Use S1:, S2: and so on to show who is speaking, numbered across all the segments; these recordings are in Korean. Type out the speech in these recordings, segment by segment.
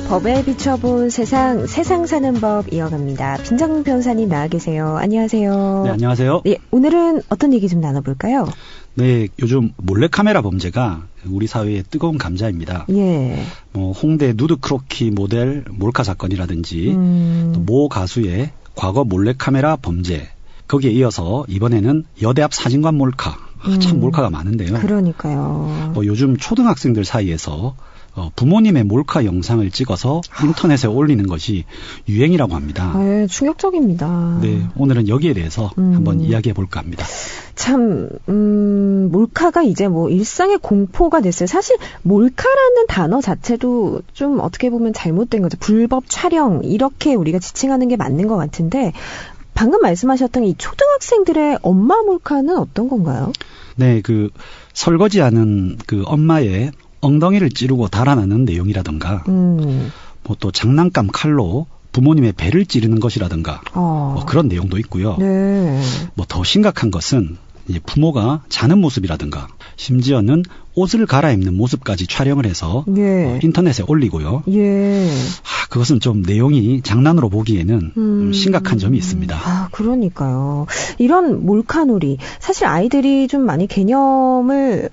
S1: 법에 비춰본 세상 사는 법 이어갑니다. 빈장 변호사님 나와 계세요. 안녕하세요.
S2: 네, 안녕하세요.
S1: 네, 오늘은 어떤 얘기 좀 나눠볼까요?
S2: 네, 요즘 몰래카메라 범죄가 우리 사회의 뜨거운 감자입니다.
S1: 예.
S2: 홍대 누드 크로키 모델 몰카 사건이라든지 또 모 가수의 과거 몰래카메라 범죄, 거기에 이어서 이번에는 여대 앞 사진관 몰카. 참 몰카가 많은데요.
S1: 그러니까요.
S2: 요즘 초등학생들 사이에서 부모님의 몰카 영상을 찍어서 인터넷에 올리는 것이 유행이라고 합니다.
S1: 네, 충격적입니다.
S2: 네, 오늘은 여기에 대해서 한번 이야기해 볼까 합니다.
S1: 참, 몰카가 이제 일상의 공포가 됐어요. 사실 몰카라는 단어 자체도 좀 어떻게 보면 잘못된 거죠. 불법 촬영 이렇게 우리가 지칭하는 게 맞는 것 같은데 방금 말씀하셨던 이 초등학생들의 엄마 몰카는 어떤 건가요?
S2: 네, 설거지하는 엄마의 엉덩이를 찌르고 달아나는 내용이라든가, 또 장난감 칼로 부모님의 배를 찌르는 것이라든가, 그런 내용도 있고요.
S1: 네.
S2: 더 심각한 것은 이제 부모가 자는 모습이라든가, 심지어는 옷을 갈아입는 모습까지 촬영을 해서
S1: 예.
S2: 인터넷에 올리고요.
S1: 예.
S2: 그것은 좀 내용이 장난으로 보기에는 좀 심각한 점이 있습니다.
S1: 그러니까요. 이런 몰카놀이, 사실 아이들이 좀 많이 개념을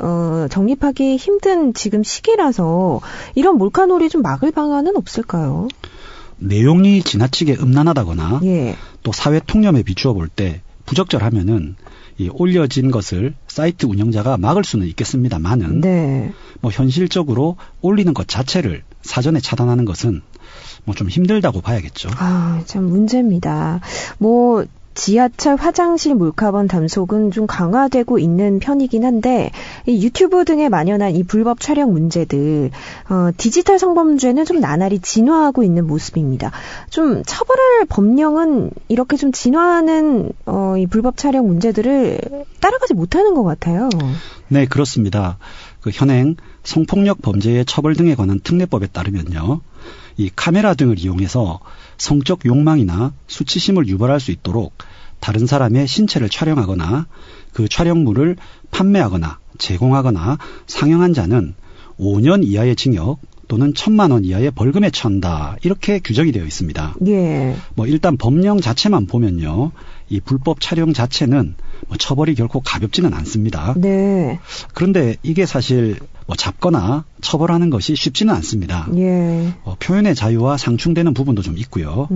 S1: 정립하기 힘든 지금 시기라서 이런 몰카놀이 좀 막을 방안은 없을까요?
S2: 내용이 지나치게 음란하다거나
S1: 예.
S2: 또 사회 통념에 비추어 볼 때 부적절하면은 이 올려진 것을 사이트 운영자가 막을 수는 있겠습니다만은
S1: 네.
S2: 현실적으로 올리는 것 자체를 사전에 차단하는 것은 좀 힘들다고 봐야겠죠.
S1: 참 문제입니다. 지하철 화장실 몰카범 단속은 좀 강화되고 있는 편이긴 한데 이 유튜브 등에 만연한 이 불법 촬영 문제들, 디지털 성범죄는 좀 나날이 진화하고 있는 모습입니다. 좀 처벌할 법령은 이렇게 좀 진화하는 이 불법 촬영 문제들을 따라가지 못하는 것 같아요.
S2: 네, 그렇습니다. 현행 성폭력 범죄의 처벌 등에 관한 특례법에 따르면요, 이 카메라 등을 이용해서 성적 욕망이나 수치심을 유발할 수 있도록 다른 사람의 신체를 촬영하거나 그 촬영물을 판매하거나 제공하거나 상영한 자는 5년 이하의 징역 또는 1,000만 원 이하의 벌금에 처한다. 이렇게 규정이 되어 있습니다.
S1: 예.
S2: 일단 법령 자체만 보면요, 이 불법 촬영 자체는 처벌이 결코 가볍지는 않습니다.
S1: 네.
S2: 그런데 이게 사실 잡거나 처벌하는 것이 쉽지는 않습니다.
S1: 예.
S2: 표현의 자유와 상충되는 부분도 좀 있고요.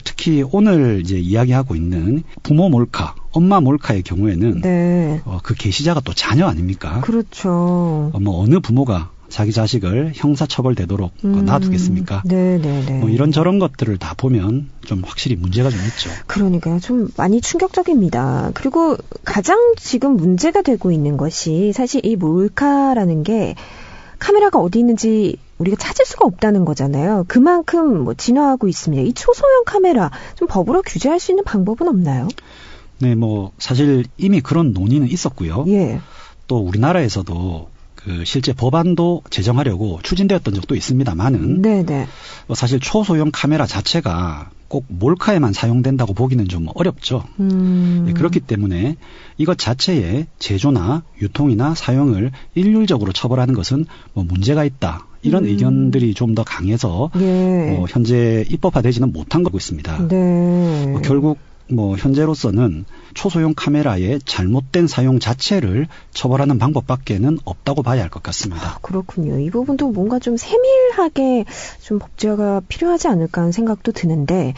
S2: 특히 오늘 이제 이야기하고 있는 부모 몰카, 엄마 몰카의 경우에는
S1: 네.
S2: 그 게시자가 또 자녀 아닙니까?
S1: 그렇죠.
S2: 어느 부모가 자기 자식을 형사처벌되도록 놔두겠습니까?
S1: 네네네.
S2: 이런저런 것들을 다 보면 좀 확실히 문제가 좀 있죠.
S1: 그러니까요. 좀 많이 충격적입니다. 그리고 가장 지금 문제가 되고 있는 것이 사실 이 몰카라는 게 카메라가 어디 있는지 우리가 찾을 수가 없다는 거잖아요. 그만큼 진화하고 있습니다. 이 초소형 카메라 좀 법으로 규제할 수 있는 방법은 없나요?
S2: 네, 사실 이미 그런 논의는 있었고요.
S1: 예.
S2: 또 우리나라에서도 실제 법안도 제정하려고 추진되었던 적도 있습니다만은,
S1: 네네.
S2: 사실 초소형 카메라 자체가 꼭 몰카에만 사용된다고 보기는 좀 어렵죠. 그렇기 때문에 이것 자체의 제조나 유통이나 사용을 일률적으로 처벌하는 것은 문제가 있다. 이런 의견들이 좀 더 강해서
S1: 예.
S2: 현재 입법화되지는 못한 거고 있습니다.
S1: 네.
S2: 결국 현재로서는 초소형 카메라의 잘못된 사용 자체를 처벌하는 방법밖에는 없다고 봐야 할 것 같습니다.
S1: 그렇군요. 이 부분도 뭔가 좀 세밀하게 좀 법제화가 필요하지 않을까 하는 생각도 드는데,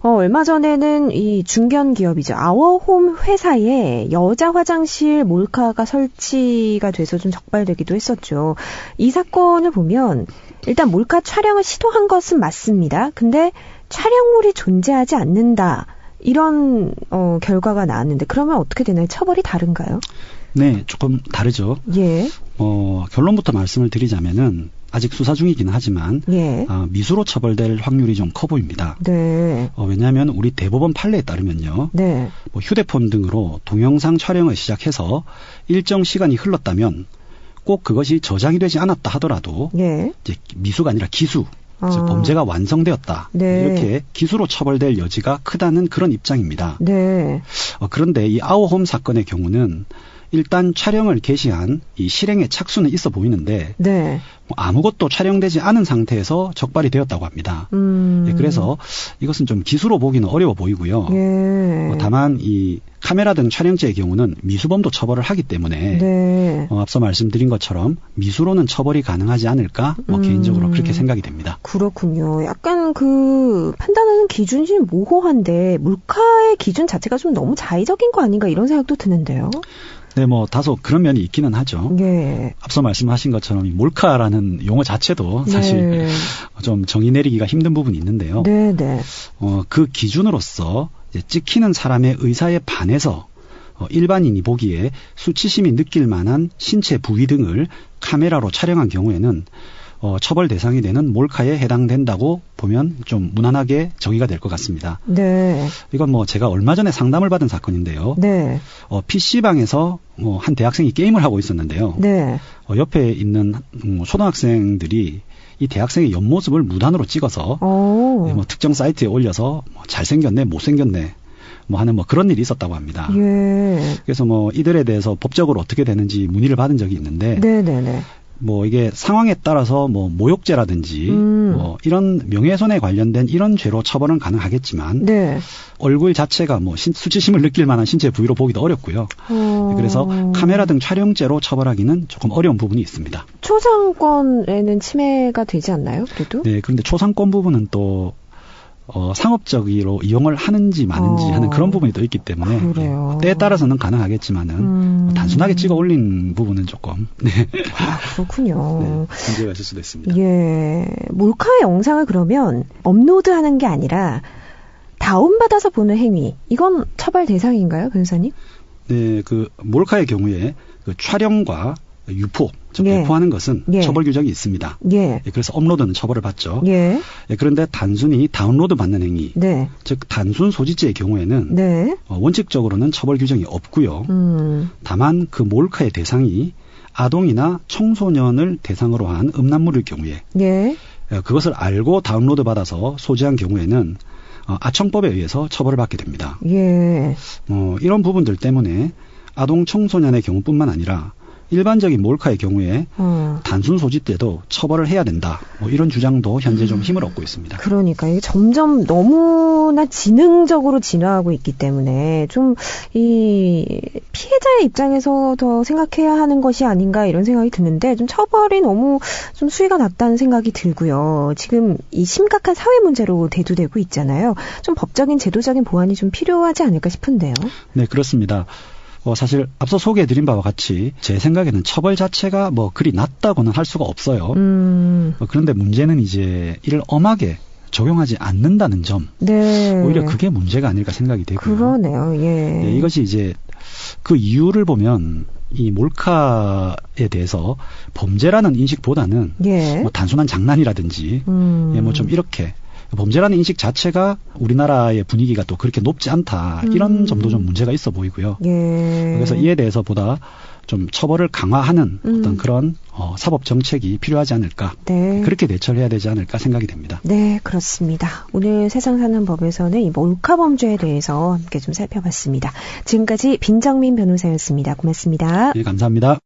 S1: 얼마 전에는 이 중견 기업이죠. 아워홈 회사에 여자 화장실 몰카가 설치가 돼서 좀 적발되기도 했었죠. 이 사건을 보면 일단 몰카 촬영을 시도한 것은 맞습니다. 근데 촬영물이 존재하지 않는다. 이런 결과가 나왔는데 그러면 어떻게 되나요? 처벌이 다른가요?
S2: 네, 조금 다르죠.
S1: 예.
S2: 결론부터 말씀을 드리자면은 아직 수사 중이긴 하지만
S1: 예.
S2: 미수로 처벌될 확률이 좀 커 보입니다.
S1: 네.
S2: 왜냐하면 우리 대법원 판례에 따르면요.
S1: 네.
S2: 휴대폰 등으로 동영상 촬영을 시작해서 일정 시간이 흘렀다면 꼭 그것이 저장이 되지 않았다 하더라도
S1: 예.
S2: 이제 미수가 아니라 기수. 즉 범죄가 완성되었다.
S1: 네.
S2: 이렇게 기수로 처벌될 여지가 크다는 그런 입장입니다.
S1: 네.
S2: 그런데 이 아워홈 사건의 경우는 일단 촬영을 개시한 이 실행의 착수는 있어 보이는데
S1: 네.
S2: 아무것도 촬영되지 않은 상태에서 적발이 되었다고 합니다. 그래서 이것은 좀 기수로 보기는 어려워 보이고요.
S1: 예.
S2: 다만 이 카메라 등 촬영죄의 경우는 미수범도 처벌을 하기 때문에
S1: 네.
S2: 앞서 말씀드린 것처럼 미수로는 처벌이 가능하지 않을까 개인적으로 그렇게 생각이 됩니다.
S1: 그렇군요. 약간 그 판단하는 기준이 좀 모호한데 몰카의 기준 자체가 좀 너무 자의적인 거 아닌가 이런 생각도 드는데요.
S2: 네, 다소 그런 면이 있기는 하죠.
S1: 예.
S2: 앞서 말씀하신 것처럼 이 몰카라는 용어 자체도 사실
S1: 네.
S2: 좀 정의 내리기가 힘든 부분이 있는데요.
S1: 네, 네.
S2: 그 기준으로서 이제 찍히는 사람의 의사에 반해서 일반인이 보기에 수치심이 느낄 만한 신체 부위 등을 카메라로 촬영한 경우에는 처벌 대상이 되는 몰카에 해당된다고 보면 좀 무난하게 정의가 될 것 같습니다.
S1: 네.
S2: 이건 제가 얼마 전에 상담을 받은 사건인데요.
S1: 네.
S2: PC방에서 한 대학생이 게임을 하고 있었는데요.
S1: 네.
S2: 옆에 있는 초등학생들이 이 대학생의 옆모습을 무단으로 찍어서 특정 사이트에 올려서 잘생겼네, 못생겼네 하는 그런 일이 있었다고 합니다.
S1: 예.
S2: 그래서 이들에 대해서 법적으로 어떻게 되는지 문의를 받은 적이 있는데
S1: 네네네.
S2: 이게 상황에 따라서 모욕죄라든지 이런 명예훼손에 관련된 이런 죄로 처벌은 가능하겠지만
S1: 네.
S2: 얼굴 자체가 수치심을 느낄 만한 신체 부위로 보기도 어렵고요. 그래서 카메라 등 촬영죄로 처벌하기는 조금 어려운 부분이 있습니다.
S1: 초상권에는 침해가 되지 않나요? 그래도?
S2: 네, 그런데 초상권 부분은 또 상업적으로 이용을 하는지 마는지 하는 그런 부분이 또 있기 때문에
S1: 그래요.
S2: 때에 따라서는 가능하겠지만은 단순하게 찍어 올린 부분은 조금
S1: 그렇군요.
S2: 네, 문제가 있을 수도 있습니다.
S1: 예, 몰카 영상을 그러면 업로드하는 게 아니라 다운받아서 보는 행위 이건 처벌 대상인가요, 변호사님?
S2: 네, 그 몰카의 경우에 그 촬영과 유포, 즉
S1: 예.
S2: 배포하는 것은
S1: 예.
S2: 처벌 규정이 있습니다.
S1: 예.
S2: 그래서 업로드는 처벌을 받죠.
S1: 예.
S2: 그런데 단순히 다운로드 받는 행위,
S1: 네.
S2: 즉 단순 소지죄의 경우에는
S1: 네.
S2: 원칙적으로는 처벌 규정이 없고요. 다만 그 몰카의 대상이 아동이나 청소년을 대상으로 한 음란물일 경우에
S1: 예.
S2: 그것을 알고 다운로드 받아서 소지한 경우에는 아청법에 의해서 처벌을 받게 됩니다.
S1: 예.
S2: 이런 부분들 때문에 아동 청소년의 경우뿐만 아니라 일반적인 몰카의 경우에 단순 소지 때도 처벌을 해야 된다. 이런 주장도 현재 좀 힘을 얻고 있습니다.
S1: 그러니까 이게 점점 너무나 지능적으로 진화하고 있기 때문에 좀 이 피해자의 입장에서 더 생각해야 하는 것이 아닌가 이런 생각이 드는데 좀 처벌이 너무 좀 수위가 낮다는 생각이 들고요. 지금 이 심각한 사회 문제로 대두되고 있잖아요. 좀 법적인 제도적인 보완이 좀 필요하지 않을까 싶은데요.
S2: 네, 그렇습니다. 사실 앞서 소개해드린 바와 같이 제 생각에는 처벌 자체가 그리 낮다고는 할 수가 없어요. 그런데 문제는 이제 이를 엄하게 적용하지 않는다는 점.
S1: 네.
S2: 오히려 그게 문제가 아닐까 생각이 되고요.
S1: 그러네요. 예.
S2: 네, 이것이 이제 그 이유를 보면 이 몰카에 대해서 범죄라는 인식보다는
S1: 예.
S2: 단순한 장난이라든지 좀 이렇게 범죄라는 인식 자체가 우리나라의 분위기가 또 그렇게 높지 않다. 이런 점도 좀 문제가 있어 보이고요.
S1: 예.
S2: 그래서 이에 대해서 보다 좀 처벌을 강화하는 어떤 그런 사법 정책이 필요하지 않을까.
S1: 네.
S2: 그렇게 대처를 해야 되지 않을까 생각이 됩니다.
S1: 네, 그렇습니다. 오늘 세상 사는 법에서는 이 몰카 범죄에 대해서 함께 좀 살펴봤습니다. 지금까지 빈정민 변호사였습니다. 고맙습니다.
S2: 네, 감사합니다.